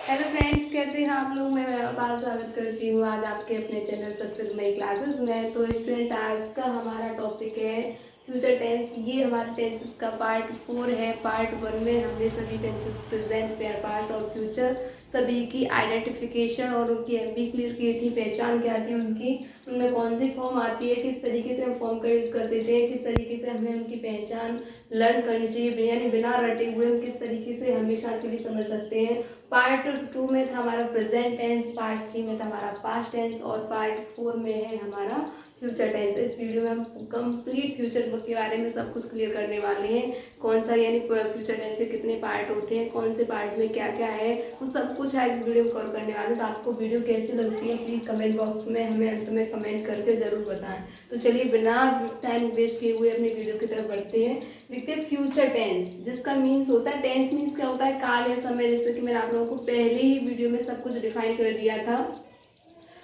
Hello friends, कैसे हैं आप लोग। मैं बात स्वागत करती हूँ आज आपके अपने चैनल सक्सेस मई क्लासेस में। तो स्टूडेंट, आज का हमारा टॉपिक है फ्यूचर टेंस। ये हमारे टेंसेस का पार्ट 4 है। पार्ट 1 में हमने सभी टेंसेस प्रेजेंट, पेयर, पास्ट और फ्यूचर सभी की आइडेंटिफिकेशन और उनकी एमबी क्लियर की थी, पहचान क्या थी उनकी, उनमें कौन सी फॉर्म आती है, किस तरीके से हम फॉर्म का यूज करते थे, किस तरीके से हमें उनकी पहचान लर्न करनी चाहिए, यानी बिना रटे हुए हम किस तरीके से हमेशा के लिए समझ सकते हैं। पार्ट 2 में था हमारा प्रेजेंट टेंस, पार्ट 3 में था हमारा पास्ट टेंस और पार्ट 4 में है हमारा फ्यूचर टेंस। इस वीडियो में हम कंप्लीट फ्यूचर के बारे में सब कुछ क्लियर करने वाले हैं। कौन सा यानी फ्यूचर टेंस के कितने पार्ट होते हैं, कौन से पार्ट में क्या क्या है, वो सब कुछ है इस वीडियो में कवर करने वाले। तो आपको वीडियो कैसी लगती है प्लीज कमेंट बॉक्स में हमें अंत में कमेंट करके जरूर बताएं। तो चलिए बिना टाइम वेस्ट किए हुए अपनी वीडियो की तरफ बढ़ते हैं। देखते हैं फ्यूचर टेंस, जिसका मीन्स होता है, टेंस मीन्स क्या होता है, काल या समय। जैसे कि मैंने आप लोगों को पहले ही वीडियो में सब कुछ डिफाइन कर दिया था।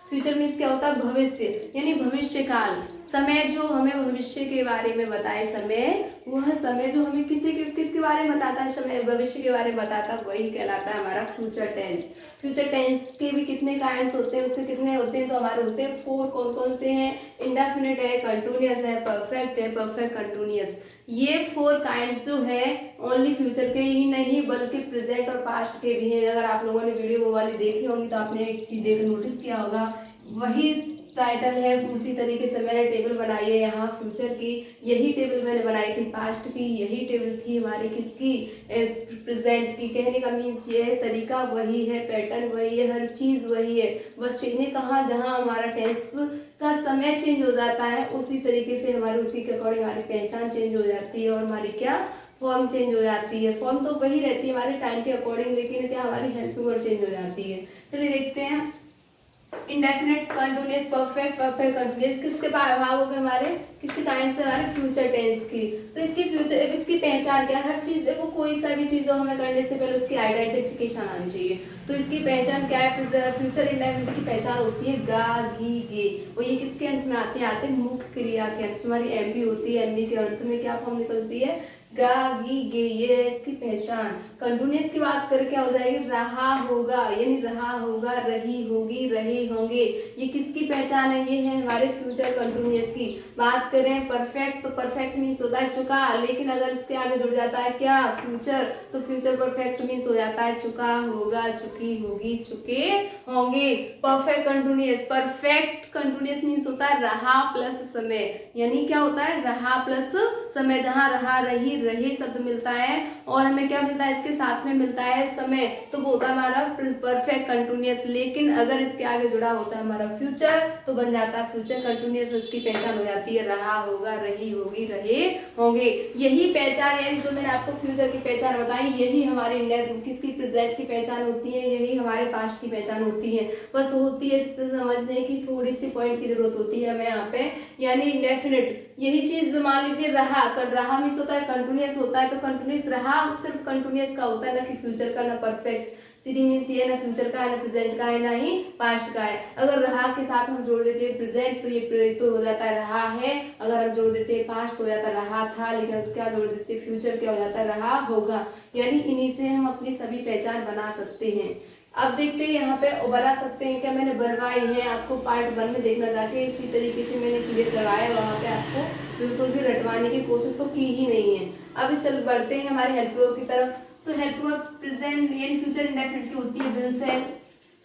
फ्यूचर मीन्स क्या होता है, भविष्य, यानी भविष्य काल। समय जो हमें भविष्य के बारे में बताए, समय वह समय जो हमें किसके बारे में बताता है, समय भविष्य के बारे में बताता है, वही कहलाता है हमारा फ्यूचर टेंस। फ्यूचर टेंस के भी कितने काइंड्स होते हैं, उसके कितने होते हैं, तो हमारे होते हैं 4। कौन कौन से हैं, इंडेफिनिट है, कंटिन्यूअस है, परफेक्ट है, परफेक्ट कंटिन्यूअस। ये 4 काइंड्स जो है ओनली फ्यूचर के ही नहीं बल्कि प्रेजेंट और पास्ट के भी हैं। अगर आप लोगों ने वीडियो वो वाली देखी होंगी तो आपने एक चीज देख नोटिस किया होगा, वही टाइटल है। उसी तरीके से मैंने टेबल बनाई है यहाँ फ्यूचर की, यही टेबल मैंने बनाई थी पास्ट की, यही टेबल थी हमारी किसकी, प्रेजेंट की। कहने का मीन्स ये है, तरीका वही है, पैटर्न वही है, हर चीज वही है, बस चेंज कहाँ, जहाँ हमारा टेंस का समय चेंज हो जाता है उसी तरीके से हमारी उसी के अकॉर्डिंग हमारी पहचान चेंज हो जाती है और हमारी क्या फॉर्म चेंज हो जाती है। फॉर्म तो वही रहती है हमारे टाइम के अकॉर्डिंग, लेकिन क्या हमारी हेल्पिंग वर्ड चेंज हो जाती है। चलिए देखते हैं। Indefinite, continuous, perfect, perfect continuous किसके भाग हो गए हमारे, किसके काइंड से, हमारे फ्यूचर टेंस की। तो इसकी पहचान क्या, हर चीज देखो, कोई सा भी चीज हमें करने से पहले उसकी आइडेंटिफिकेशन आनी चाहिए। तो इसकी पहचान क्या है, फ्यूचर इंडेफिनिट की पहचान होती है गा, गी, गे। और ये किसके अंत में आते हैं मुख्य क्रिया के अंत। हमारी एमबी होती है, एमबी के अंत में क्या फॉर्म निकलती है, गा, गी, गे, ये है इसकी पहचान। कंटिन्यूअस की बात करके क्या हो जाएगी, रहा होगा, यानी रहा होगा, रही होगी, रहे होंगे, ये किसकी पहचान है, ये है हमारे फ्यूचर कंटिन्यूअस की। बात करें परफेक्ट, तो परफेक्ट मीन्स होता है चुका, लेकिन अगर इसके आगे जुड़ जाता है क्या, फ्यूचर, तो फ्यूचर परफेक्ट मीन्स हो जाता है चुका, होगा, चुकी, होगी, चुके होंगे। Perfect continuous, perfect continuous means होता है रहा प्लस समय, यानी क्या होता है, रहा प्लस समय। जहां रहा, रही, रहे शब्द मिलता है और हमें क्या मिलता है, इसके साथ में मिलता है समय, तो वो होता है हमारा परफेक्ट कंटिन्यूअस। लेकिन अगर इसके आगे जुड़ा होता है हमारा फ्यूचर तो बन जाता है फ्यूचर कंटिन्यूअस। इसकी पहचान हो जाती है रहा होगा, रही होगी, रहे होंगे। यही पहचान, यानी जो मैंने आपको फ्यूचर की पहचान बताई, यही हमारे किसकी, प्रेजेंट की पहचान होती है, यही हमारे पास्ट की पहचान होती है। बस होती है तो समझने की थोड़ी सी पॉइंट की जरूरत होती है हमें यहाँ पे। यानी इंडेफिनिट, यही चीज मान लीजिए रहा मिस होता है, कंटिन्यूअस होता है, तो कंटिन्यूअस रहा सिर्फ कंटिन्यूअस का होता है, ना कि फ्यूचर का, ना परफेक्ट सीधी मीन्स ये ना फ्यूचर का है, ना प्रेजेंट का है, ना ही पास्ट का है। अगर रहा के साथ हम जोड़ देते हैं प्रेजेंट तो ये तो हो जाता है रहा है, अगर हम जोड़ देते हैं पास्ट तो हो जाता है रहा था, लेकिन क्या जोड़ देते हैं फ्यूचर, क्या हो जाता है रहा होगा। यानी इन्हीं से हम अपनी सभी पहचान बना सकते हैं। अब देखते हैं यहाँ पे बना सकते हैं क्या, मैंने बनवाई है, आपको पार्ट 1 में देखना जाके इसी तरीके से मैंने क्लियर करवाया, वहां पे आपको बिल्कुल भी रटवाने की कोशिश तो की ही नहीं है। अभी चल बढ़ते हैं हमारे हेल्प की तरफ। तो हेल्प प्रेजेंट यानी फ्यूचर इंडेफिनिट की होती है विल सेल,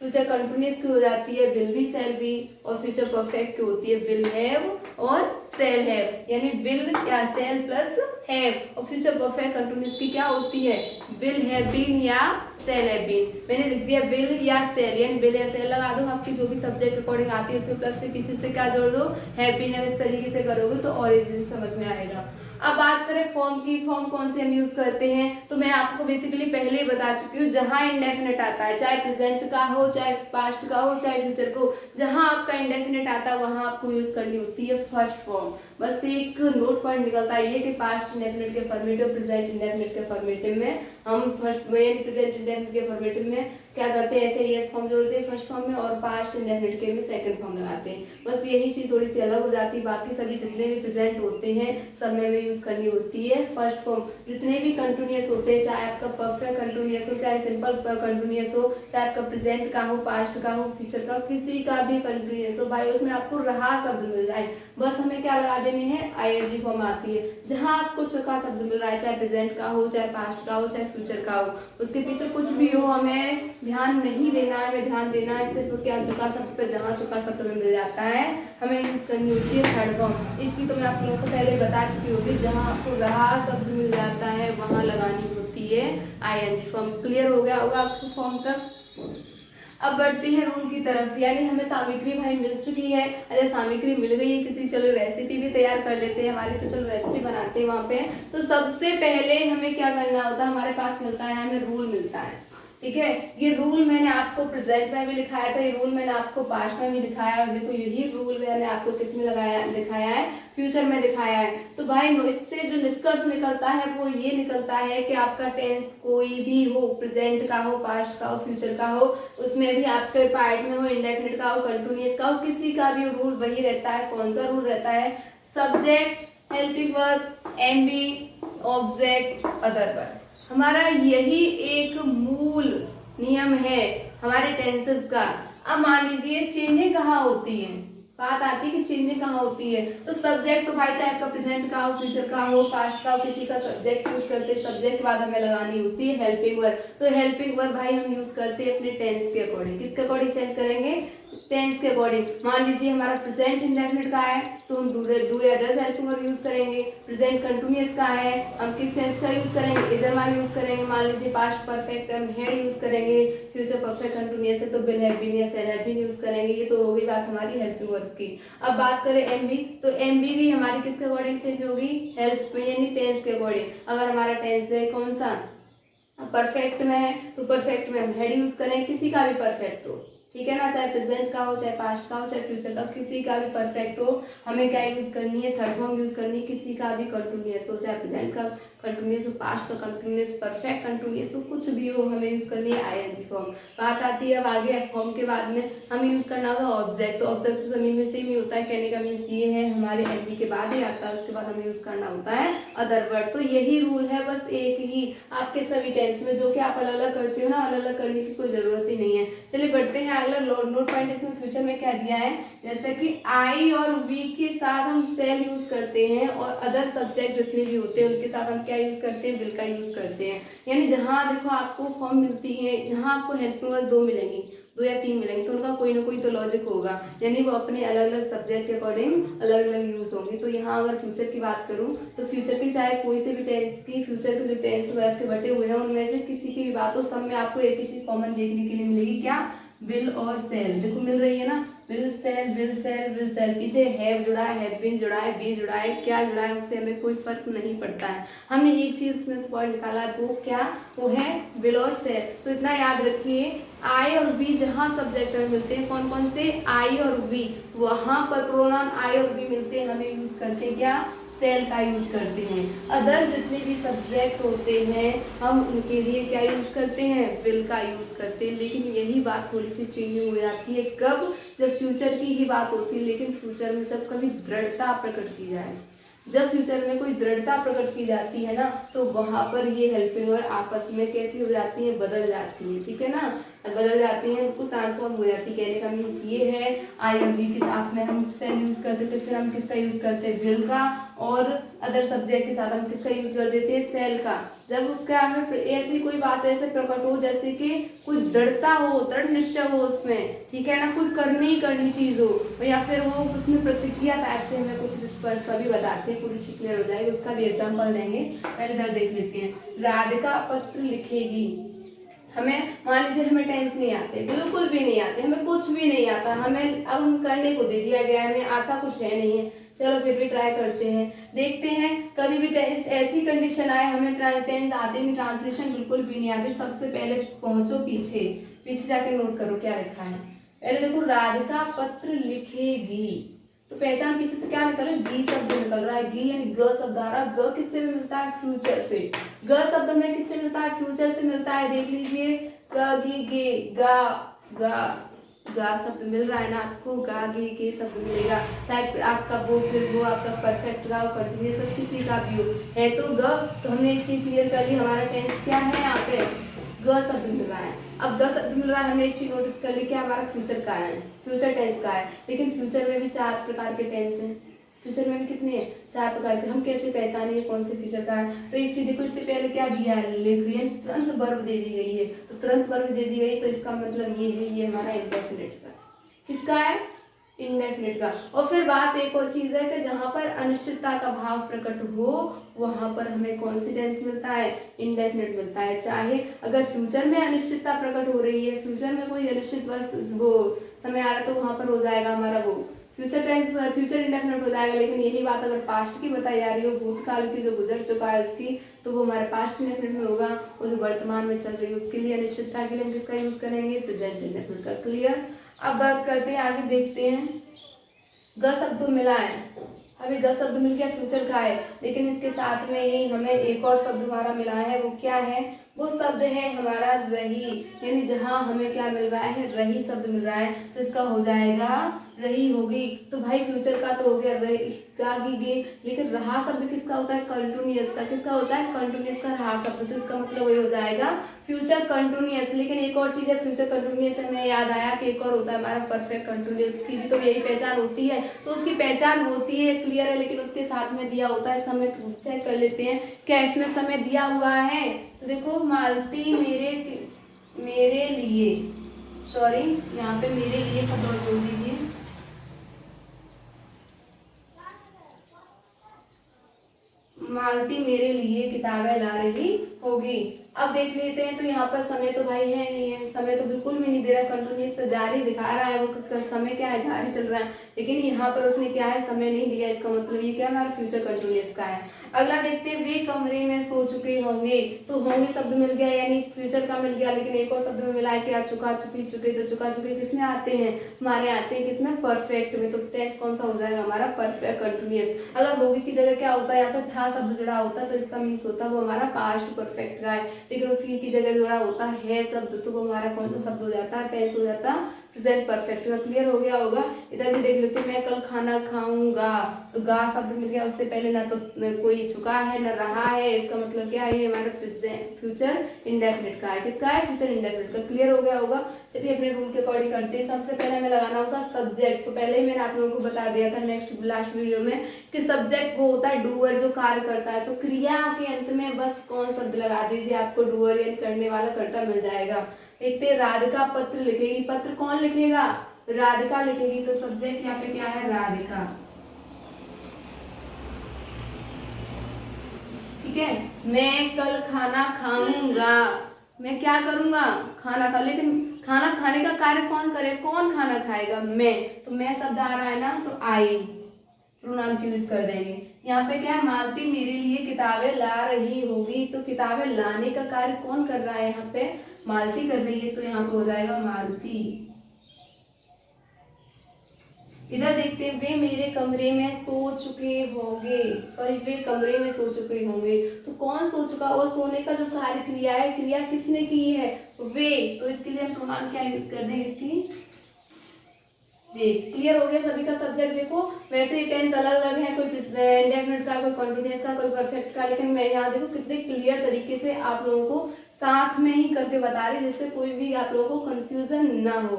फ्यूचर कंटिन्यूअस की हो जाती है विल बी सेल बी, और फ्यूचर परफेक्ट की होती है विल हैव और सेल हैव, यानी विल या सेल प्लस हैव। और फ्यूचर परफेक्ट कंटिन्यूअस की क्या होती है, विल हैव बीन या सेल हैव बीन। मैंने लिख दिया विल या सेल, यानी विल या सेल लगा दो, आपकी जो भी सब्जेक्ट अकॉर्डिंग आती है उसमें प्लस से पीछे से क्या जोड़ दो, हैव बीन। इस तरीके से करोगे तो और इजीली समझ में आएगा। अब बात करें फॉर्म की, फॉर्म कौन से हम यूज करते हैं, तो मैं आपको बेसिकली पहले ही बता चुकी हूँ। जहां इंडेफिनिट आता है, चाहे प्रेजेंट का हो, चाहे पास्ट का हो, चाहे फ्यूचर को, जहां आपका इंडेफिनिट आता है वहां आपको यूज करनी होती है फर्स्ट फॉर्म। बस एक नोट पॉइंट निकलता है ये कि पास्ट इंडेफिनिट के फॉर्मेटिव, प्रेजेंट इंडेफिनिट के फॉर्मेटिव में हम फर्स्ट में प्रेजेंट इंडेफिनिट के फॉर्मेट में क्या करते हैं, ऐसे यस फॉर्म जोड़ते हैं फर्स्ट फॉर्म में और पास्ट इंडेफिनिट के में सेकंड फॉर्म लगाते हैं। बस यही चीज थोड़ी सी अलग हो जाती है, बाकी सभी जितने भी प्रेजेंट होते हैं सब में यूज करनी होती है फर्स्ट फॉर्म। जितने भी कंटिन्यूअस होते हैं, चाहे आपका परफेक्ट कंटिन्यूअस हो, चाहे सिंपल कंटिन्यूअस हो, चाहे आपका प्रेजेंट का हो, पास्ट का हो, फ्यूचर का हो, किसी का भी कंटिन्यूअस हो भाई, उसमें आपको रहा शब्द मिल जाए, बस हमें क्या लगा देने हैं, आईएनजी फॉर्म आती है। जहां आपको चुका शब्द मिल रहा है, चाहे प्रेजेंट का हो, चाहे पास्ट का हो, चाहे फ्यूचर का हो, उसके पीछे कुछ भी हो हमें ध्यान नहीं देना है, हमें ध्यान देना है सिर्फ क्या चुका शब्द पे, जहां चुका शब्द में मिल जाता है हमें यूज करनी होती है थर्ड फॉर्म। इसकी तो मैं आप लोगों को पहले बता चुकी होगी, जहां आपको रहा शब्द मिल जाता है वहां लगानी होती है आईएनजी फॉर्म। क्लियर हो गया होगा आपको फॉर्म तक। अब बढ़ते हैं रूल की तरफ, यानी हमें सामग्री भाई मिल चुकी है। अगर सामग्री मिल गई है किसी, चलो रेसिपी भी तैयार कर लेते हैं हमारी, तो चलो रेसिपी बनाते हैं वहां पे। तो सबसे पहले हमें क्या करना होता है, हमारे पास मिलता है, हमें रूल मिलता है, ठीक है। ये रूल मैंने आपको प्रेजेंट में भी लिखाया था, ये रूल मैंने आपको पास्ट में भी दिखाया, और देखो यही रूल मैंने आपको किस में लगाया दिखाया है, फ्यूचर में दिखाया है। तो भाई इससे जो निष्कर्ष निकलता है वो ये निकलता है कि आपका टेंस कोई भी हो, प्रेजेंट का हो, पास्ट का हो, फ्यूचर का हो, उसमें भी आपके पार्ट में हो, इंडेफिनिट का हो, कंटिन्यूअस का हो, किसी का भी रूल वही रहता है। कौन सा रूल रहता है, subject, helping verb, MV, object, other verb. हमारा यही एक मूल नियम है हमारे टेंसेस का। अब मान लीजिए चेंजें कहाँ होती है, बात आती है कि चेंजें कहाँ होती है। तो सब्जेक्ट तो भाई चाहे आपका प्रेजेंट का हो, फ्यूचर का हो, पास्ट का हो, किसी का सब्जेक्ट यूज करते हैं, सब्जेक्ट के बाद हमें लगानी होती है हेल्पिंग वर्ब। तो हेल्पिंग वर्ब भाई हम यूज करते हैं अपने टेंस के अकॉर्डिंग। किसके अकॉर्डिंग चेंज करेंगे, टेंस के अकॉर्डिंग। मान लीजिए हमारा प्रेजेंट इंडेफिनिट का है तो हम डू या डज हेल्पिंग वर्ब यूज करेंगे। प्रेजेंट कंटिन्यूअस का है हम किस टेंस का यूज करेंगे, इज एम आर यूज करेंगे। मान लीजिए पास्ट परफेक्ट हम हैड यूज करेंगे। फ्यूचर परफेक्ट कंटिन्यूअस है तो विल हैव बीन या शेल हैव बीन यूज करेंगे। ये तो हो गई बात हमारी हेल्पिंग वर्ब की। अब बात करें एमवी, तो एमवी भी हमारी किसके अकॉर्डिंग चेंज होगी, हेल्प यानी टेंस के अकॉर्डिंग। अगर हमारा टेंस है कौन सा, परफेक्ट में है तो परफेक्ट में हम हेड यूज करें, किसी का भी परफेक्ट हो, ठीक है ना, चाहे प्रेजेंट का हो, चाहे पास्ट का हो, चाहे फ्यूचर का, किसी का भी परफेक्ट हो, हमें क्या यूज करनी है, थर्ड फॉर्म यूज करनी है। किसी का भी कंटिन्यूअस हो, चाहे प्रेजेंट का कंटिन्यूअस हो, पास्ट का कंटिन्यूअस, परफेक्ट कंटिन्यूअस हो, कुछ भी हो, हमें यूज करनी है आईएनजी फॉर्म। बात आती है अब आगे फॉर्म के बाद में हमें यूज करना होगा ऑब्जेक्ट। तो ऑब्जेक्ट तो जमीन में सेम ही होता है, कहने का मीन्स ये है हमारे एमवी के बाद ही आता है, उसके बाद हमें यूज करना होता है अदर वर्ड। तो यही रूल है बस एक ही आपके सभी टेंस में, जो कि आप अलग अलग करते हो ना, अलग अलग करने की कोई जरूरत ही नहीं है। चलिए बढ़ते हैं अगला नोट पॉइंट। इसमें फ्यूचर में क्या दिया है, जैसे कि आई और वी के साथ हम सेल यूज करते हैं, और अदर सब्जेक्ट जितने भी होते हैं उनके साथ हम क्या यूज करते हैं, विल का यूज करते हैं। यानी जहां देखो आपको फॉर्म मिलती है, जहां आपको हेल्पिंग वर्ब 2 मिलेंगी, 2 या 3 मिलेंगे, तो उनका कोई ना कोई तो लॉजिक होगा, यानी वो अपने अलग अलग सब्जेक्ट के अकॉर्डिंग अलग अलग यूज होंगी। तो यहाँ अगर फ्यूचर की बात करूँ तो फ्यूचर की चाहे कोई से भी टेंस की, फ्यूचर के जो टेंस वर्ब के बटे हुए हैं उनमें से किसी की भी बात हो, सब में आपको एक ही चीज कॉमन देखने के लिए मिलेगी, क्या, विल और सेल। देखो मिल रही है ना, will sell will sell will sell, पीछे हैव जुड़ा है, हैव बीन जुड़ा है, बी जुड़ा है, क्या जुड़ा है, उससे हमें कोई फर्क नहीं पड़ता है। हमने एक चीज उसमें पॉइंट निकाला, वो क्या, वो है विल और सेल। तो इतना याद रखिए, आई और वी जहां सब्जेक्ट में मिलते हैं, कौन कौन से, आई और वी, वहां पर प्रोनाउन आई और वी मिलते हैं, हमें यूज करते हैं क्या, सेल का यूज करते हैं। अदर जितने भी सब्जेक्ट होते हैं हम उनके लिए क्या यूज करते हैं, विल का यूज करते हैं। लेकिन यही बात थोड़ी सी चेंजिंग हो जाती है, कब, जब फ्यूचर की ही बात होती है। लेकिन फ्यूचर में जब कभी दृढ़ता प्रकट की जाए, जब फ्यूचर में कोई दृढ़ता प्रकट की जाती है ना, तो वहां पर ये हेल्पिंग वर्ब आपस में कैसी हो जाती है, बदल जाती है, ठीक है ना, बदल जाती है, उनको ट्रांसफॉर्म हो जाती है। कहने का मीन्स ये है, आई एम वी के साथ में हम सेल यूज करते थे, फिर हम किसका यूज करते हैं, विल का, और अदर सब्जेक्ट के साथ हम किसका यूज कर देते हैं, सेल का। जब क्या हमें ऐसी कोई बात ऐसे प्रकट हो जैसे कि कोई दृढ़ता हो, दृढ़ निश्चय हो उसमें, ठीक है ना, कोई करनी ही करनी चीज हो, या फिर वो उसमें प्रतिक्रिया टाइप से हमें कुछ कभी बताते हैं, पूरी क्लियर हो जाएगी, उसका भी एग्जाम्पल देंगे। पहले इधर देख लेते हैं, राधिका पत्र लिखेगी। हमें मान लीजिए हमें टेंस नहीं आते, बिल्कुल भी नहीं आते, हमें कुछ भी नहीं आता, हमें अब हम करने को दे दिया गया है, हमें आता कुछ है नहीं है, चलो फिर भी ट्राई करते हैं, देखते हैं। कभी भी टेंस ऐसी कंडीशन आए हमें टेंस आते नहीं, ट्रांसलेशन बिल्कुल भी नहीं आती, सबसे पहले पहुंचो पीछे, पीछे जाके नोट करो क्या लिखा है। पहले देखो, राधिका पत्र लिखेगी, तो पहचान पीछे से क्या निकल रहा है, गी शब्द निकल रहा है। गी यानी ग शब्द आ रहा है। ग किससे मिलता है, फ्यूचर से। ग शब्द में किससे मिलता है, फ्यूचर से मिलता है। देख लीजिए ग गी गे गा गा गा शब्द मिल रहा है ना आपको, गा गे गे शब्द मिलेगा, चाहे आपका वो फिर वो आपका परफेक्ट गा कंटिन्यूस किसी का भी हो है। तो ग, तो हमने एक चीज क्लियर कर ली, हमारा टेंस क्या है, यहाँ पे ग शब्द मिल रहा है। अब ग शब्द मिल रहा है, हमने एक चीज नोटिस कर ली कि हमारा फ्यूचर का है, फ्यूचर टेंस का है। लेकिन फ्यूचर में भी 4 प्रकार के टेंस हैं। फ्यूचर में भी कितने हैं, 4 प्रकार के। हम कैसे पहचानेंगे कौन से फ्यूचर का है। तो एक चीज देखो, इससे पहले क्या दिया है, लिखिए तुरंत वर्ब दे दी गई है। तो तुरंत वर्ब दे दी गई तो इसका मतलब ये है, ये हमारा इंडेफिनिट का, किसका है, इंडेफिनिट का। और फिर बात एक और चीज है कि जहां पर अनिश्चितता का भाव प्रकट हो वहां पर हमें कौन सी टेंस मिलता है, इंडेफिनिट मिलता है। चाहे अगर फ्यूचर में अनिश्चितता प्रकट हो रही है, फ्यूचर में कोई अनिश्चित वो समय आ रहा है, तो वहां पर हो जाएगा हमारा वो फ्यूचर टेंस, फ्यूचर इंडेफिनिट हो जाएगा। लेकिन यही बात अगर पास्ट की बताई जा रही हो, भूतकाल की जो गुजर चुका है उसकी, तो वो हमारे पास्ट इंडेफिनिट में होगा। वो जो वर्तमान में चल रही है उसके लिए अनिश्चितता के लिए हम किसका यूज करेंगे, प्रेजेंट इंडेफिनिट का। क्लियर। अब बात करते हैं, आगे देखते हैं। ग शब्द मिला है, हमें ग शब्द मिल गया, फ्यूचर का है। लेकिन इसके साथ में ही हमें एक और शब्द हमारा मिला है, वो क्या है, वो शब्द है हमारा रही। यानी जहां हमें क्या मिल रहा है, रही शब्द मिल रहा है, तो इसका हो जाएगा रही होगी। तो भाई फ्यूचर का तो हो गया रही गे, लेकिन रहा शब्द किसका होता है, कंटिन्यूअस का। किसका होता है, कंटिन्यूअस का रहा शब्द। तो इसका मतलब वही हो जाएगा फ्यूचर कंटिन्यूअस। लेकिन एक और चीज है, फ्यूचर कंटिन्यूअस से हमें याद आया कि एक और होता है हमारा परफेक्ट कंटिन्यूअस, की भी तो यही पहचान होती है। तो उसकी पहचान होती है, क्लियर है, लेकिन उसके साथ में दिया होता है समय। तो चेक कर लेते हैं क्या इसमें समय दिया हुआ है। तो देखो, मालती मेरे लिए, सॉरी यहाँ पे मेरे लिए शब्द और जोड़ दीजिए। मालती मेरे लिए किताबें ला रही होगी। अब देख लेते हैं, तो यहाँ पर समय तो भाई है नहीं है, समय तो बिल्कुल भी नहीं दे रहा है, कंटिन्यूअस से जारी दिखा रहा है, वो समय क्या है, जारी चल रहा है। लेकिन यहाँ पर उसने क्या है, समय नहीं दिया। इसका मतलब ये क्या है, हमारा फ्यूचर कंटिन्यूअस का है। अगला देखते हैं, वे कमरे में सो चुके होंगे। तो होंगे शब्द मिल गया, यानी फ्यूचर का मिल गया। लेकिन एक और शब्द में मिला है क्या, चुका चुकी चुके। तो चुका चुके किसमें आते हैं, हमारे आते हैं किसमें, परफेक्ट में। तो टेंस कौन सा हो जाएगा हमारा, परफेक्ट कंटिन्यूअस। अगर होगी की जगह क्या होता है, यहाँ पर था शब्द जुड़ा होता है, तो इसका मीन्स होता है वो हमारा पास्ट परफेक्ट का है। लेकिन उसकी की जगह जुड़ा होता है शब्द, तो वो हमारा कौन सा शब्द हो जाता है, टेंस हो जाता है प्रेजेंट परफेक्ट का। क्लियर हो गया होगा। इधर भी देख लेते हैं, मैं कल खाना खाऊंगा। तो गा शब्द मिल गया, उससे पहले ना तो कोई चुका है ना रहा है। इसका मतलब क्या है, हमारा फ्यूचर इंडेफिनिट का है। किसका है, फ्यूचर इंडेफिनिट का। क्लियर हो गया होगा। चलिए अपने रूल के अकॉर्डिंग करते हैं। सबसे पहले हमें लगाना होगा सब्जेक्ट। तो पहले ही मैंने आप लोगों को बता दिया था लास्ट वीडियो में कि सब्जेक्ट वो होता है डूअर, जो कार्य करता है। तो क्रिया के अंत में बस कौन शब्द लगा दीजिए, आपको डूअर यानी करने वाला कर्ता मिल जाएगा। देखते हैं, राधिका पत्र लिखेगी। पत्र कौन लिखेगा, राधिका लिखेगी। तो सब्जेक्ट यहाँ पे क्या है, राधिका। ठीक है, मैं कल खाना खाऊंगा। मैं क्या करूंगा, खाना खा। लेकिन खाना खाने का कार्य कौन करे, कौन खाना खाएगा, मैं। तो मैं शब्द आ रहा है ना, तो आई प्रोनाउन की यूज कर देंगे। यहाँ पे क्या है, मालती मेरे लिए किताबें ला रही होगी। तो किताबें लाने का कार्य कौन कर रहा है, यहाँ पे मालती कर रही है। तो यहाँ पे हो जाएगा मालती। इधर देखते हैं, वे मेरे कमरे में सो चुके होंगे। सॉरी, वे कमरे में सो चुके होंगे। तो कौन सो चुका होगा, सोने का जो कार्य क्रिया है, क्रिया किसने की है, वे। तो इसके लिए हम प्रोनाउन क्या यूज कर देंगे, इसकी देख। क्लियर हो गया सभी का सब्जेक्ट। देखो वैसे ही टेंस अलग अलग है, कोई इंडेफिनिट का, कोई कंटीन्यूअस का, कोई परफेक्ट का। लेकिन मैं यहाँ देखो कितने क्लियर तरीके से आप लोगों को साथ में ही करके बता रही, जिससे कोई भी आप लोगों को कंफ्यूजन ना हो।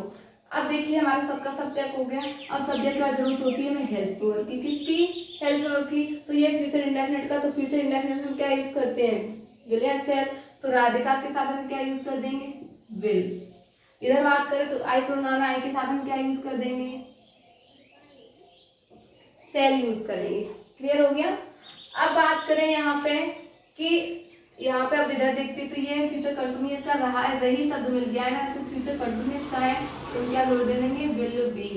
अब देखिए, हमारा सबका सब्जेक्ट हो गया। अब सब्जेक्ट का जरूरत होती है हमें हेल्प वर्ब की। किसकी, हेल्प वर्ब की। तो ये फ्यूचर इंडेफिनिट का। तो फ्यूचर इंडेफिनिट हम क्या यूज करते हैं, विल या शैल। तो राधिका के साथ हम क्या यूज कर देंगे, विल। इधर बात करें तो आई प्रोनाउन, आई के साथ हम क्या यूज कर देंगे, सेल यूज करेंगे। क्लियर हो गया। अब बात करें यहाँ पे कि यहाँ पे अब इधर देखते तो ये फ्यूचर कंटिन्यूअस का रहा है, रही शब्द मिल गया है ना। तो फ्यूचर कंटिन्यूअस का है, तो क्या जोड़ दे देंगे, विल बी।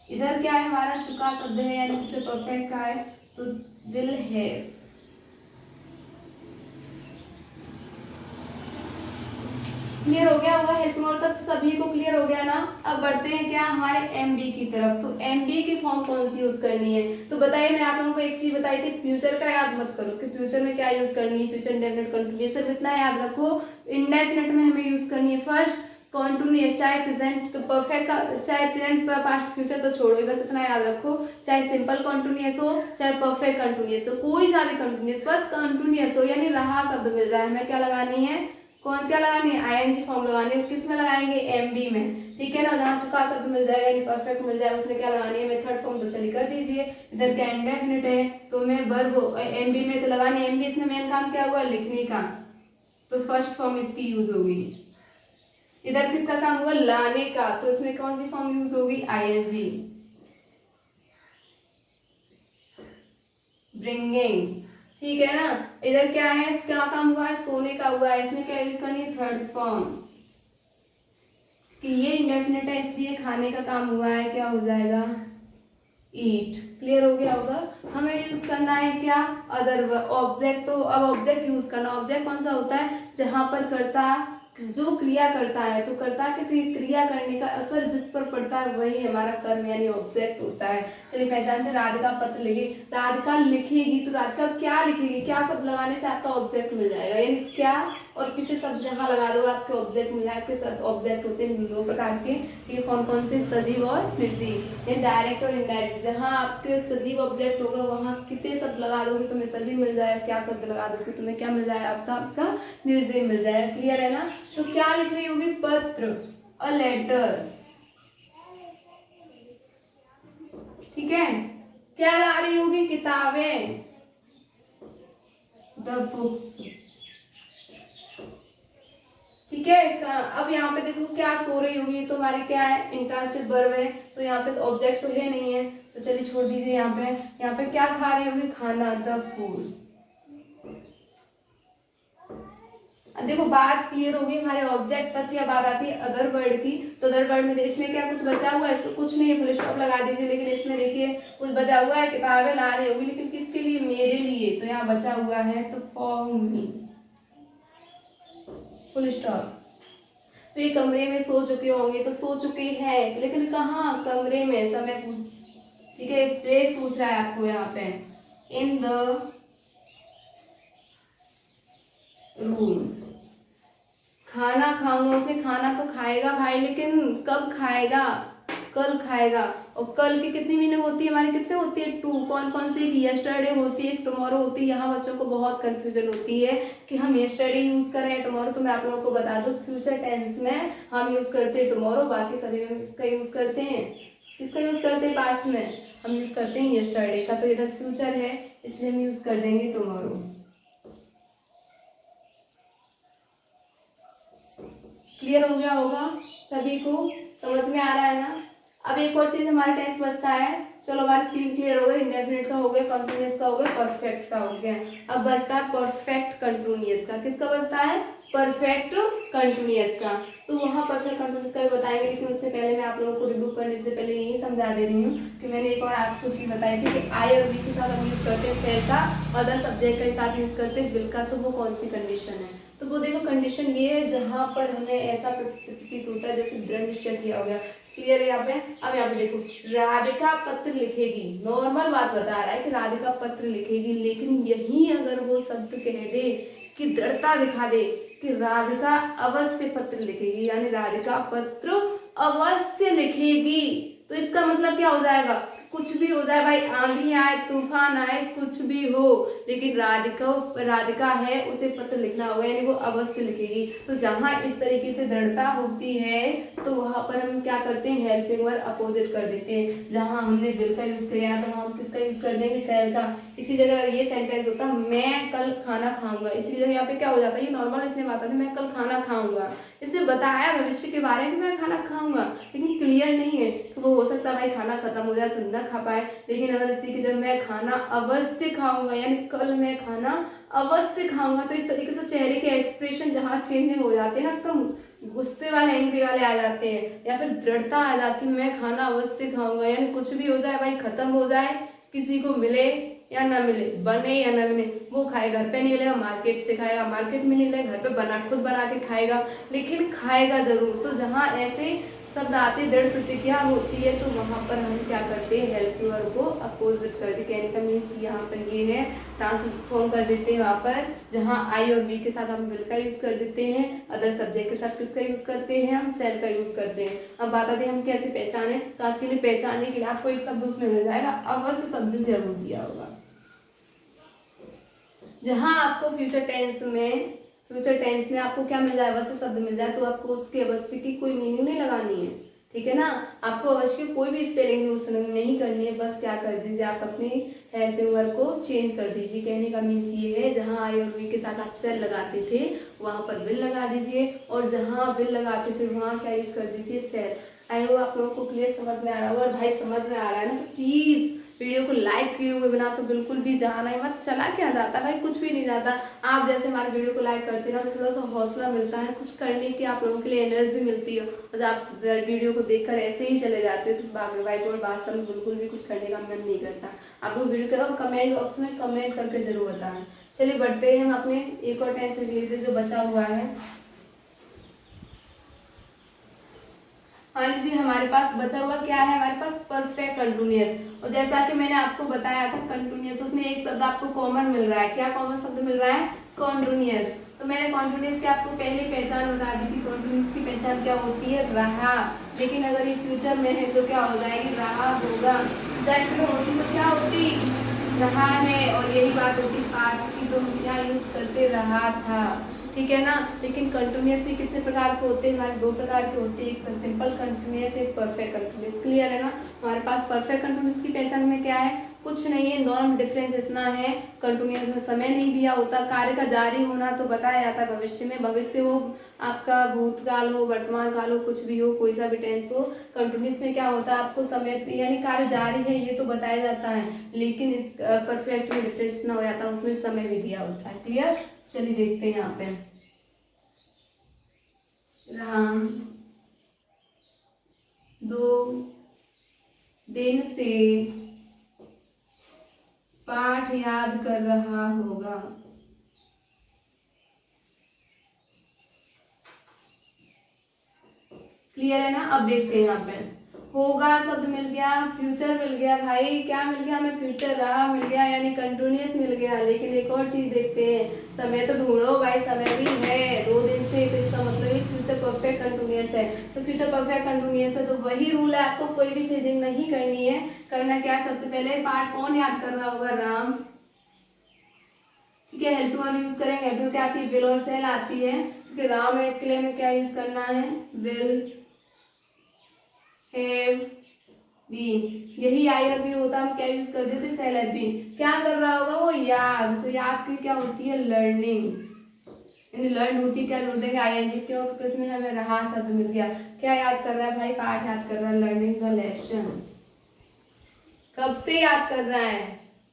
इधर क्या है, हमारा चुका शब्द है यानी फ्यूचर परफेक्ट का है, तो विल हैव। क्लियर हो गया होगा, हेल्पिंग वर्ब तक सभी को क्लियर हो गया ना। अब बढ़ते हैं क्या हमारे एमबी की तरफ। तो एमबी की फॉर्म कौन सी यूज करनी है, तो बताइए, मैंने आप लोगों को एक चीज बताई थी, फ्यूचर का याद मत करो कि फ्यूचर में क्या यूज करनी है, फ्यूचर इंडेफिनिट कंटिन्यूअस, सिर्फ इतना याद रखो इंडेफिनिट में हमें यूज करनी है फर्स्ट कॉन्टिन्यूअस, चाहे प्रेजेंट परफेक्ट, चाहे प्रेजेंट पास्ट फ्यूचर तो छोड़ो, बस इतना याद रखो, चाहे सिंपल कॉन्टिन्यूअस हो चाहे परफेक्ट कॉन्टिन्यूअस हो, कोई सा भी कॉन्टिन्यूअस, बस कॉन्टिन्यूअस हो यानी रहा शब्द मिल जाए, हमें क्या लगानी है, कौन क्या लगानी है, आईएनजी फॉर्म लगानी है, किस में लगाएंगे, एमबी में, ठीक है ना। जहां चुका शब्द मिल जाएगा यानी परफेक्ट मिल जाएगा उसमें क्या लगानी है, मैं थर्ड फॉर्म तो चलिए कर दीजिए, इधर क्या इंडेफिनिट है तो मैं वर्ब एमबी में तो लगानी है, एमबी इसमें मेन काम क्या हुआ, लिखने का, तो फर्स्ट फॉर्म इसकी यूज होगी। इधर किसका काम हुआ, लाने का, तो इसमें कौन सी फॉर्म यूज होगी, आईएनजी, ब्रिंगिंग, ठीक है ना। इधर क्या है, क्या काम हुआ है, सोने का हुआ है, इसमें क्या यूज करनी है, थर्ड फॉर्म, कि ये इंडेफिनिट है इसलिए खाने का काम हुआ है, क्या हो जाएगा, ईट। क्लियर हो गया होगा। हमें यूज करना है क्या, अदर ऑब्जेक्ट, तो अब ऑब्जेक्ट यूज करना, ऑब्जेक्ट कौन सा होता है, जहां पर कर्ता जो क्रिया करता है, तो कर्ता के क्रिया करने का असर जिस पर पड़ता है वही हमारा कर्म यानी ऑब्जेक्ट होता है। चलिए पहचानते, राधिका पत्र लिखी, राधिका लिखेगी, तो राधिका क्या लिखेगी, क्या शब्द लगाने से आपका ऑब्जेक्ट मिल जाएगा, यानी क्या और किसी शब्द जहां लगा दो आपके ऑब्जेक्ट मिल जाए। आपके ऑब्जेक्ट होते हैं दो प्रकार के, ये कौन कौन से, सजीव और निर्जीव, ये डायरेक्ट और इनडायरेक्ट। जहां आपके सजीव ऑब्जेक्ट होगा वहां किसे शब्द लगा दोगे तुम्हें सजीव मिल जाएगा, क्या शब्द लगा दोगे तुम्हें क्या मिल जाएगा, आपका निर्जीव मिल जाएगा। क्लियर है ना। तो क्या लिख रही होगी, पत्र, अ लेटर, ठीक है। क्या ला रही होगी, किताबें, द बुक्स, ठीक है। अब यहाँ पे देखो क्या सो रही होगी, तो हमारी क्या है, इंट्रांसिटिव वर्ब है, तो यहाँ पे ऑब्जेक्ट तो है नहीं है, तो चलिए छोड़ दीजिए। यहाँ पे क्या खा रही होगी, खाना, द फूड। देखो बात क्लियर होगी, हमारे ऑब्जेक्ट तक की बात आती है अदर वर्ड की, तो अदर वर्ड में इसमें क्या कुछ बचा हुआ है, इसमें कुछ नहीं है, फुल स्टॉप लगा दीजिए, लेकिन इसमें देखिए कुछ बचा हुआ है, किताबें ला रही होगी, लेकिन किसके लिए, मेरे लिए, तो यहाँ बचा हुआ है तो फॉर मी, फुल स्टॉप। तो ये कमरे में सो चुके होंगे, तो सो चुके हैं, लेकिन कहाँ, कमरे में, समय ठीक है, प्लेस पूछ रहा है आपको यहाँ पे, इन द रूम। खाना खाऊंगा, उसने खाना तो खाएगा भाई, लेकिन कब खाएगा, कल खाएगा, और कल की कितनी मीनिंग होती है हमारी, कितने होती है, टू, कौन कौन सी, यस्टरडे होती है, टुमारो होती है। यहाँ बच्चों को बहुत कंफ्यूजन होती है कि हम यस्टरडे यूज कर रहे हैं टुमारो, तो मैं आप लोगों को बता दूं फ्यूचर टेंस में हम यूज करते हैं टुमारो, बाकी सभी में किसका यूज करते हैं, किसका यूज करते हैं, पास्ट में हम यूज करते हैं यस्टरडे का, तो इधर फ्यूचर है इसलिए हम यूज कर देंगे टुमारो। क्लियर हो गया होगा सभी को, समझ में आ रहा है ना। अब एक और चीज हमारा टेंस बचता है, चलो हमारे तीन क्लियर हो गए, इंडेफिनिट का हो गया, कंटिन्यूअस का हो गया, परफेक्ट का हो गया। अब बचता है परफेक्ट कंटिन्यूअस का, किसका बचता है, परफेक्ट कंटिन्यूअस का। तो वहाँ परफेक्ट कंटिन्यूअस का भी बताएंगे, लेकिन उससे पहले मैं आप लोगों को रिव्यू करने से पहले यही समझा दे रही हूँ कि मैंने एक और आपको चीज बताई थी कि आई और वी के साथ हम यूज करते हैं सेल का, अदर सब्जेक्ट के साथ यूज करते हैं विल का, तो वो कौन सी कंडीशन है, तो वो देखो कंडीशन ये है जहां पर हमें ऐसा प्रतीत होता है जैसे दृढ़ निश्चय किया हो गया। क्लियर है यहाँ पे। अब यहाँ पे देखो, राधिका पत्र लिखेगी, नॉर्मल बात बता रहा है कि राधिका पत्र लिखेगी, लेकिन यही अगर वो शब्द कह दे कि दृढ़ता दिखा दे कि राधिका अवश्य पत्र लिखेगी, यानी राधिका पत्र अवश्य लिखेगी, तो इसका मतलब क्या हो जाएगा, कुछ भी हो जाए भाई, आंधी आए, तूफान आए, कुछ भी हो, लेकिन राधिका है उसे पत्र लिखना होगा, यानी वो अवश्य लिखेगी। तो जहां इस तरीके से दृढ़ता होती है तो वहां पर हम क्या करते हैं, हेल्पिंग वर्ब अपोजिट कर देते हैं। जहां हमने विल का यूज किया तो हम किसका यूज कर देंगे, शैल का। इसी जगह ये सेंटेंस होता मैं कल खाना खाऊंगा, इसी जगह यहाँ पे क्या हो जाता है, ये नॉर्मल इसने बात है, मैं कल खाना खाऊंगा, इसने बताया भविष्य के बारे में मैं खाना खाऊंगा, लेकिन क्लियर नहीं है कि वो हो सकता है भाई खाना खत्म हो जाए तो न खा पाए। लेकिन अगर इसी की जगह मैं खाना अवश्य खाऊंगा, यानी कल मैं खाना अवश्य खाऊंगा, तो इस तरीके से चेहरे के एक्सप्रेशन जहाँ चेंज हो जाते हैं ना, एकदम गुस्से वाले, एंग्री वाले आ जाते हैं, या फिर दृढ़ता आ जाती है, मैं खाना अवश्य खाऊंगा, यानी कुछ भी हो जाए भाई, खत्म हो जाए, किसी को मिले या ना मिले, बने या ना बने, वो खाए, घर पे नहीं मिलेगा मार्केट से खाएगा, मार्केट में नहीं मिलेगा घर पे खुद बना के खाएगा, लेकिन खाएगा जरूर। तो जहाँ ऐसे शब्द आते दृढ़ प्रतिज्ञा होती है तो वहाँ पर हम क्या करते हैं, हेल्प वर्ब को अपोजिट कर देते हैं। कहने का मीन्स यहाँ पर ये है, ट्रांसफॉर्म कर देते हैं। वहाँ पर जहाँ आई और बी के साथ हम विल का यूज कर देते हैं, अदर सब्जेक्ट के साथ किसका यूज करते हैं, हम सेल का यूज करते हैं। अब बात आती है हम कैसे पहचाने, तो आपके लिए पहचानने के लिए आपको एक शब्द उसमें मिल जाएगा, अवश्य शब्द जरूर दिया होगा। जहां आपको फ्यूचर टेंस में आपको क्या मिल जाए, अवश्य शब्द मिल जाए, तो आपको उसके अवश्य की कोई मीनिंग नहीं लगानी है, ठीक है ना। आपको अवश्य कोई भी स्पेलिंग यूज नहीं करनी है, बस क्या कर दीजिए, आप अपने हेल्पिंग वर्ब को चेंज कर दीजिए। कहने का मीन्स ये है, जहां आई और वी के साथ आप सेल लगाते थे वहां पर विल लगा दीजिए, और जहां विल लगाते थे वहां क्या यूज कर दीजिए, सेल। आई होप आप लोगों को क्लियर समझ में आ रहा होगा। और भाई समझ में आ रहा है ना, तो प्लीज वीडियो को लाइक किए हुए बिना तो बिल्कुल भी जाना ही मत। चला क्या जाता भाई, कुछ भी नहीं जाता। आप जैसे हमारे वीडियो को लाइक करते ना तो थोड़ा सा हौसला मिलता है, कुछ करने की आप लोगों के लिए एनर्जी मिलती है। और आप वीडियो को देखकर ऐसे ही चले जाते हो तो भाई को वास्तव में बिल्कुल भी कुछ करने का मन नहीं करता। आप लोग वीडियो के कमेंट बॉक्स में कमेंट करके जरूर बताएं। चलिए बढ़ते हैं हम अपने एक और टेंस रिलेटेड जो बचा हुआ है। हाँ जी, हमारे पास बचा हुआ क्या है, हमारे पास परफेक्ट कंटिन्यूअस। और जैसा कि मैंने आपको बताया था कंटिन्यूअस, उसमें एक शब्द आपको कॉमन मिल रहा है। क्या कॉमन शब्द मिल रहा है, कंटिन्यूअस। तो मैंने कंटिन्यूअस की आपको पहले पहचान बता दी थी। कंटिन्यूअस की पहचान क्या होती है, रहा। लेकिन अगर ये फ्यूचर में है तो क्या हो जाएगी, रहा होगा। जेड में होती तो क्या होती, रहा है। और यही बात होती पास्ट की, तो हम क्या यूज करते, रहा था, ठीक है ना। लेकिन कंटिन्यूअस भी कितने प्रकार के होते हैं, हमारे दो प्रकार के होते हैं, एक तो सिंपल कंटिन्यूअस, एक परफेक्ट कंटिन्यूअस। क्लियर है ना। हमारे पास परफेक्ट कंटिन्यूअस की पहचान में क्या है, कुछ नहीं है, दोनों में डिफरेंस इतना है, कंटिन्यूअस में समय नहीं दिया होता, कार्य का जारी होना तो बताया जाता है भविष्य में, भविष्य हो आपका, भूतकाल हो, वर्तमान काल हो, कुछ भी हो, कोई सा भी टेंस हो। कंटिन्यूअस में क्या होता है, आपको समय यानी कार्य जारी है ये तो बताया जाता है, लेकिन इस परफेक्ट में डिफरेंस इतना हो जाता है, उसमें समय भी दिया होता है। क्लियर। चलिए देखते हैं यहाँ पे, राम 2 दिन से पाठ याद कर रहा होगा। क्लियर है ना। अब देखते हैं यहाँ पे, होगा शब्द मिल गया, फ्यूचर मिल गया, भाई क्या मिल गया हमें, फ्यूचर रहा मिल गया, यानी कंटिन्यूअस मिल गया। लेकिन एक और चीज देखते हैं, समय तो ढूंढो भाई, समय भी है 2 दिन से, तो इसका मतलब ये फ्यूचर परफेक्ट कंटिन्यूअस है। तो फ्यूचर परफेक्ट कंटिन्यूअस है तो वही रूल है, आपको कोई भी चीजिंग नहीं करनी है। करना क्या, सबसे पहले पार्ट कौन याद कर रहा होगा, राम, ठीक है। हेल्प वर्ब यूज करेंगे, हेल्प क्या आती है, विल और सेल आती है, क्योंकि राम है इसके लिए हमें क्या यूज करना है, विल हैव बीन। यही आई और बी होता, हम क्या यूज कर देते, सेल हैव बीन। क्या कर रहा होगा वो, याद। तो याद की क्या होती है, लर्निंग, यानी लर्न होती है, क्या जोड़ देंगे, आईएनजी, क्यों, क्योंकि इसमें हमें रहा शब्द मिल गया। क्या याद कर रहा है भाई, पाठ याद कर रहा है, लर्निंग द लेसन। कब से याद कर रहा है,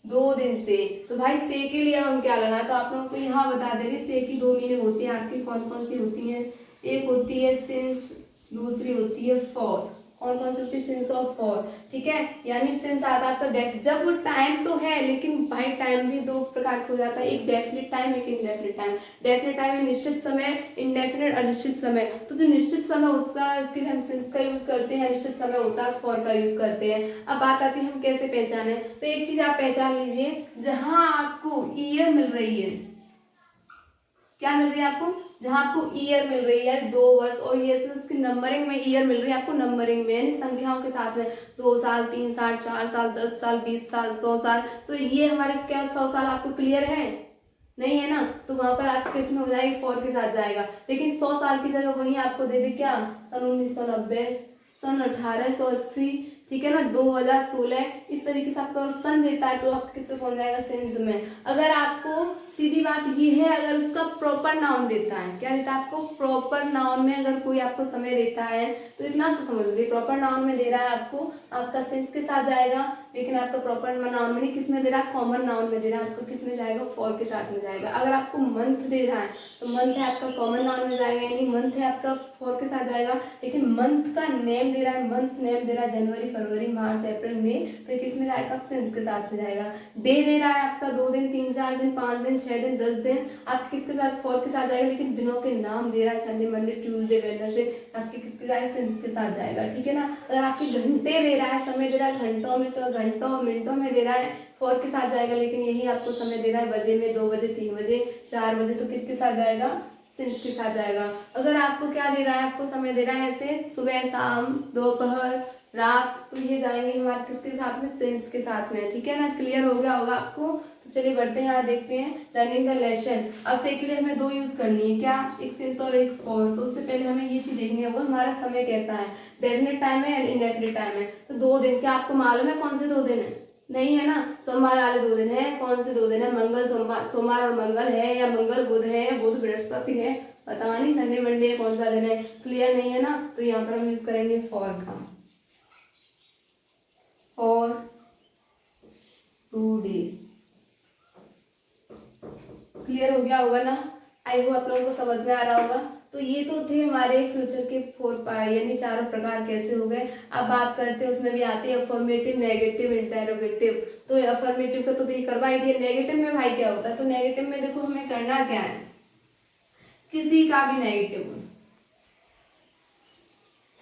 2 दिन से। तो भाई से के लिए हम क्या लगा, तो आप लोगों को यहाँ बता दे रही, से की 2 मीनिंग होती है आपकी, कौन कौन सी होती है, एक होती है सिंस, दूसरी होती है फॉर। कौन कौन सी होती है, सिंस और फॉर, ठीक है। यानी सिंस आता है तो डेफ, जब वो टाइम तो है, लेकिन भाई टाइम भी 2 प्रकार का हो जाता है, एक डेफिनेट टाइम, एक इनडेफिनेट टाइम। डेफिनेट टाइम है निश्चित समय, इनडेफिनेट अनिश्चित समय। तो जो निश्चित समय होता है उसके लिए हम सिंस का यूज करते हैं, अनिश्चित समय होता है फॉर का यूज करते हैं। अब बात आती है हम कैसे पहचाने, तो एक चीज आप पहचान लीजिए, जहां आपको ईयर मिल रही है, क्या मिल रही है आपको, जहां आपको ईयर मिल रही है 2 वर्ष, और ये उसकी नंबरिंग में ईयर मिल रही है आपको, नंबरिंग में यानी संख्याओं के साथ में, 2 साल, 3 साल, 4 साल, 10 साल, 20 साल, 100 साल। तो ये हमारे क्या 100 साल आपको क्लियर है, नहीं है ना। तो वहां पर आप किस में हो जाएगी, फॉर के साथ जाएगा। लेकिन 100 साल की जगह वहीं आपको दे दे क्या, सन 1990, सन 1880, ठीक है ना, 2016, इस तरीके से आपको सन देता है तो आप किस पे पहुंच जाएगा, सेंस में। अगर आपको सीधी बात ये है, अगर उसका प्रॉपर नाउन देता है, क्या देता है आपको, प्रॉपर नाउन में अगर कोई आपको समय देता है तो इतना सा समझ लीजिए, प्रॉपर नाउन में दे रहा है आपको, आपका सेंस के साथ जाएगा, लेकिन आपका प्रॉपर नाउन में नहीं, किस में दे रहा है, कॉमन नाउन में दे रहा है, आपको किस में जाएगा, फॉर के साथ में जाएगा। अगर आपको मंथ दे रहा है तो मंथ है आपका कॉमन नाउन में जाएगा, यानी मंथ है आपका फॉर के साथ जाएगा। लेकिन मंथ का नेम दे रहा है, मंथ्स नेम दे रहा है, जनवरी, फरवरी, मार्च, अप्रैल, मई, तो किस में जाएगा, सिंस के साथ में जाएगा। डे दे रहा है आपका 2 दिन, 3, 4 दिन, 5 दिन, 6 दिन, 10 दिन, आप किसके साथ, फॉर के साथ जाएगा। लेकिन दिनों के नाम दे रहा है, संडे, मंडे, ट्यूसडे, वेडनेसडे, आपके किसके जाएगा, सिंस के साथ जाएगा, ठीक है ना। अगर आपके घंटे दे रहा है, समय दे रहा है घंटों में, तो घंटों मिनटों में दे रहा है, फॉर के साथ जाएगा। लेकिन यही आपको समय दे रहा है बजे में, 2 बजे, 3 बजे, 4 बजे, तो किसके साथ जाएगा, सिंस के साथ जाएगा। अगर आपको क्या दे रहा है, आपको समय दे रहा है ऐसे सुबह, शाम, दोपहर, रात, तो ये जाएंगे हमारे किसके साथ में, सिंस के साथ में, ठीक है ना। क्लियर हो गया होगा आपको। तो चलिए बढ़ते हैं, यहाँ देखते हैं लर्निंग द लेसन। अब से के लिए हमें 2 यूज करनी है, क्या, एक सिंस और एक फॉर। तो उससे पहले हमें ये चीज देखनी होगा हमारा समय कैसा है, डेफिनेट टाइम है एंड इंडेफिनिट टाइम है। तो 2 दिन, क्या आपको मालूम है कौन से 2 दिन है, नहीं है ना। सोमवार वाले 2 दिन है, कौन से 2 दिन है, मंगल, सोमवार, सोमवार और मंगल है, या मंगल बुध है, बुध बृहस्पति है, पता नहीं, संडे मंडे कौन सा दिन है, क्लियर नहीं है ना। तो यहाँ पर हम यूज करेंगे फॉर का, फॉर 2 डेज। क्लियर हो गया होगा ना, आई होप आप लोगों को समझ में आ रहा होगा। तो ये तो थे हमारे फ्यूचर के 4 पार्ट, यानी 4 प्रकार कैसे हो गए। अब बात करते हैं, उसमें भी आती है अफर्मेटिव, नेगेटिव, इंटेरोगेटिव। तो अफर्मेटिव का तो देखिए करवा ही दिया, नेगेटिव में भाई क्या होता है। तो नेगेटिव में देखो हमें करना क्या है, किसी का भी नेगेटिव,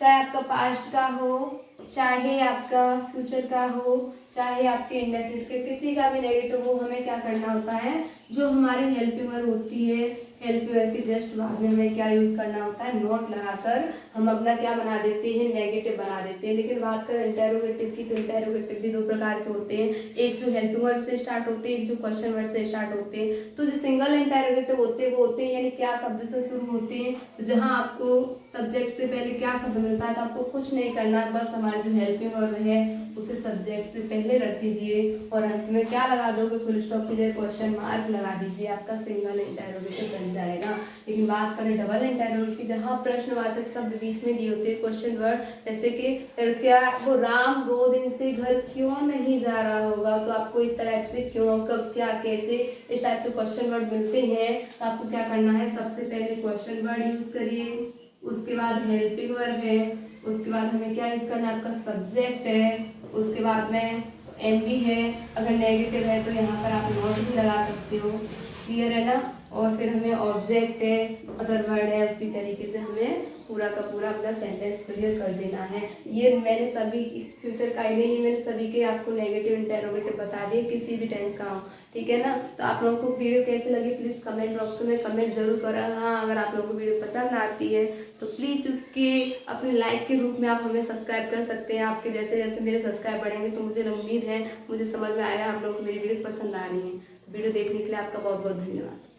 चाहे आपका पास्ट का हो, चाहे आपका फ्यूचर का हो, चाहे आपके इंडेफिनिट के, किसी का भी नेगेटिव हो, हमें क्या करना होता है, जो हमारी हेल्पिंग वर्ब होती है, हेल्पिंग वर्ब के जस्ट बाद में हमें क्या यूज करना होता है, नोट लगाकर हम अपना क्या बना देते हैं, नेगेटिव बना देते हैं। लेकिन बात करें इंटेरोगेटिव की, तो इंटेरोगेटिव भी 2 प्रकार के होते हैं, एक जो हेल्पिंग वर्ब से स्टार्ट होते हैं, एक जो क्वेश्चन वर्ड से स्टार्ट होते हैं। तो जो सिंगल इंटेरोगेटिव होते हैं वो होते हैं यानी क्या शब्द से शुरू होते हैं, तो जहां आपको सब्जेक्ट से पहले क्या शब्द मिलता है, तो आपको कुछ नहीं करना है, बस हमारी जो हेल्पिंग वर्ब है उसे सब्जेक्ट से पहले रख दीजिए और अंत में क्या लगा दोगे, फुल स्टॉप की जगह क्वेश्चन मार्क लगा दीजिए, आपका सिंगल इंटेरोगेटिव बन जाएगा। लेकिन बात करें डबल इंटेरोगेटिव की, जहाँ प्रश्नवाचक शब्द बीच में दिए होते हैं, क्वेश्चन वर्ड, जैसे कि क्या वो राम 2 दिन से घर क्यों नहीं जा रहा होगा, तो आपको इस तरह से क्यों, कब, क्या, कैसे, इस टाइप से क्वेश्चन वर्ड मिलते हैं। तो आपको क्या करना है, सबसे पहले क्वेश्चन वर्ड यूज करिए, उसके बाद हेल्पिंग वर्ब है, उसके बाद हमें क्या यूज करना है, आपका सब्जेक्ट है, उसके बाद में एम भी है, अगर नेगेटिव है तो यहाँ पर आप नॉट भी लगा सकते हो, क्लियर है ना। और फिर हमें ऑब्जेक्ट है, अदर वर्ड है, उसी तरीके से हमें पूरा का पूरा अपना सेंटेंस क्लियर कर देना है। ये मैंने सभी इस फ्यूचर का ही नहीं, मैंने सभी के आपको नेगेटिव इंटेरोगेटिव बता दिए, किसी भी टेंस का हो, ठीक है ना। तो आप लोगों को वीडियो कैसे लगी प्लीज कमेंट बॉक्स में कमेंट जरूर करें। हाँ, अगर आप लोगों को वीडियो पसंद आती है तो प्लीज उसके अपने लाइक के रूप में आप हमें सब्सक्राइब कर सकते हैं। आपके जैसे जैसे मेरे सब्सक्राइब बढ़ेंगे तो मुझे उम्मीद है, मुझे समझ में आएगा आप लोगों को मेरी वीडियो पसंद आ रही है। तो वीडियो देखने के लिए आपका बहुत बहुत धन्यवाद।